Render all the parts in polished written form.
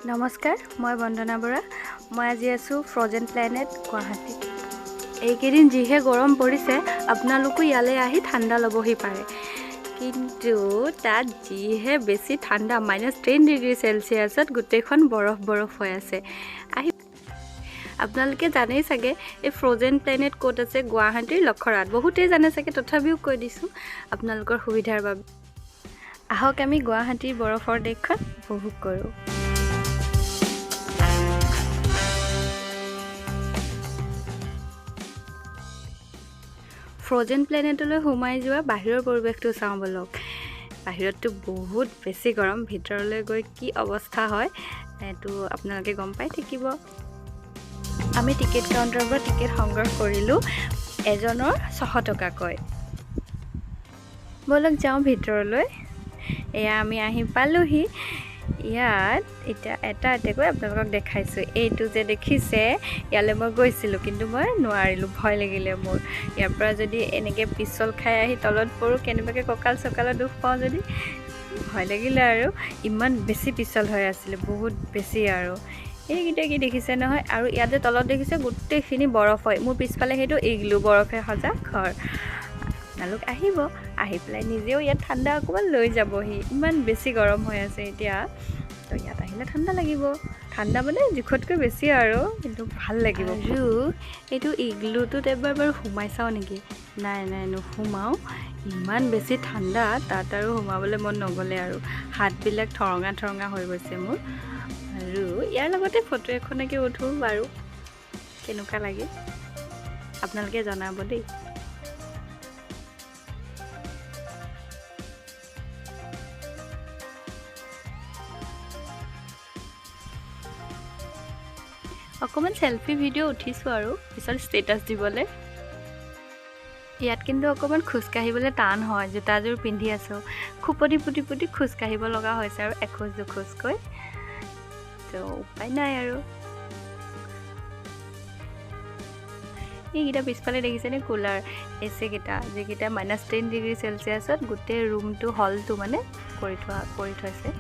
নমস্কাৰ, মই বন্দনা বৰা। মই আজি আছোঁ ফ্ৰজেন প্লেনেট গুৱাহাটীত। এইকেইদিন যিহে গৰম পৰিছে, আপোনালোকো ইয়ালৈ আহি ঠাণ্ডা ল'বহি পাৰে। কিন্তু তাত যিহে বেছি ঠাণ্ডা, -10 ডিগ্ৰী চেলচিয়াছত গোটেইখন বৰফ হৈ আছে। আহি আপোনালোকে জানেই চাগে এই ফ্ৰজেন প্লেনেট ক'ত আছে? গুৱাহাটীৰ লখৰাত। বহুতেই জানে চাগে, তথাপিও কৈ দিছোঁ আপোনালোকৰ সুবিধাৰ বাবে। আহক আমি গুৱাহাটীৰ বৰফৰ দেশখন উপভোগ কৰোঁ। ফ্ৰজেন প্লেনেটলৈ সোমাই যোৱা বাহিৰৰ পৰিৱেশটো চাওঁ বলক। বাহিৰততো বহুত বেছি গৰম, ভিতৰলৈ গৈ কি অৱস্থা হয় এইটো আপোনালোকে গম পাই থাকিব। আমি টিকেট কাউণ্টাৰৰ পৰা টিকেট সংগ্ৰহ কৰিলোঁ এজনৰ 600 টকাকৈ। বলক যাওঁ ভিতৰলৈ। এয়া আমি আহি পালোহি। ইয়াত এতিয়া এটাকৈ আপোনালোকক দেখাইছোঁ। এইটো যে দেখিছে, ইয়ালৈ মই গৈছিলোঁ কিন্তু মই নোৱাৰিলোঁ, ভয় লাগিলে মোৰ। ইয়াৰ পৰা যদি এনেকৈ পিছল খাই আহি তলত পৰোঁ, কেনেবাকৈ কঁকাল চকালত দুখ পাওঁ যদি, ভয় লাগিলে আৰু। ইমান বেছি পিছল হৈ আছিলে, বহুত বেছি আৰু। এইকেইটা কি দেখিছে নহয়? আৰু ইয়াতে তলত দেখিছে গোটেইখিনি বৰফ হয়। মোৰ পিছফালে সেইটো ইগলু, বৰফে সজা ঘৰ। আপোনালোক আহিব, আহি পেলাই নিজেও ইয়াত ঠাণ্ডা অকণমান লৈ যাবহি। ইমান বেছি গৰম হৈ আছে এতিয়া, তো ইয়াত আহিলে ঠাণ্ডা লাগিব। ঠাণ্ডা মানে জোখতকৈ বেছি আৰু, কিন্তু ভাল লাগিব। আৰু এইটো ইগলুটোত এবাৰ বাৰু সোমাই চাওঁ নেকি? নাই নোসোমাওঁ। ইমান বেছি ঠাণ্ডা, তাত আৰু সোমাবলৈ মন নগ'লে আৰু। হাতবিলাক ঠৰঙা হৈ গৈছে মোৰ। আৰু ইয়াৰ লগতে ফটো এখনকে উঠোঁ বাৰু, কেনেকুৱা লাগে আপোনালোকে জনাব দেই। অকণমান চেলফি ভিডিঅ' উঠিছোঁ আৰু পিছত ষ্টেটাছ দিবলৈ। ইয়াত কিন্তু অকণমান খোজকাঢ়িবলৈ টান হয়। জোতাযোৰ পিন্ধি আছোঁ, খুপতি পুতি খোজকাঢ়িব লগা হৈছে আৰু এখোজ দুখোজকৈ। তো উপায় নাই আৰু। এইকেইটা পিছফালে দেখিছেনে কুলাৰ, এচি কেইটা, যিকেইটা -10 ডিগ্ৰী চেলচিয়াছত গোটেই ৰুমটো, হলটো মানে কৰি থৈছে।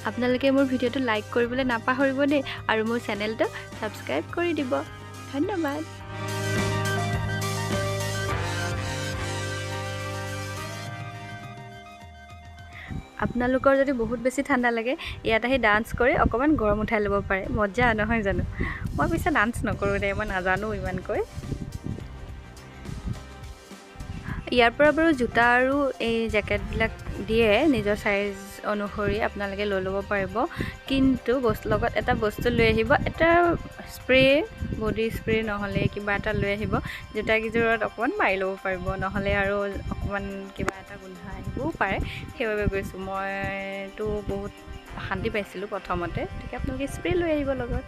আপোনালোকে মোৰ ভিডিঅ'টো লাইক কৰিবলৈ নাপাহৰিব দেই, আৰু মোৰ চেনেলটো ছাবস্ক্ৰাইব কৰি দিব। ধন্যবাদ। আপোনালোকৰ যদি বহুত বেছি ঠাণ্ডা লাগে, ইয়াত আহি ডান্স কৰি অকণমান গৰম উঠাই ল'ব পাৰে। মজা নহয় জানো? মই পিছে ডান্স নকৰোঁ দেই, মই নাজানো ইমানকৈ। ইয়াৰ পৰা বাৰু জোতা আৰু এই জেকেটবিলাক দিয়ে, নিজৰ চাইজ অনুসৰি আপোনালোকে লৈ ল'ব পাৰিব। কিন্তু লগত এটা বস্তু লৈ আহিব, এটা বডি স্প্ৰে নহ'লে কিবা এটা লৈ আহিব। জোতাকেইযোৰত অকণমান মাৰি ল'ব পাৰিব, নহ'লে আৰু অকণমান কিবা এটা গোন্ধ আহিবও পাৰে। সেইবাবে গৈছোঁ। মইতো বহুত অশান্তি পাইছিলোঁ প্ৰথমতে, গতিকে আপোনালোকে স্প্ৰে লৈ আহিব লগত।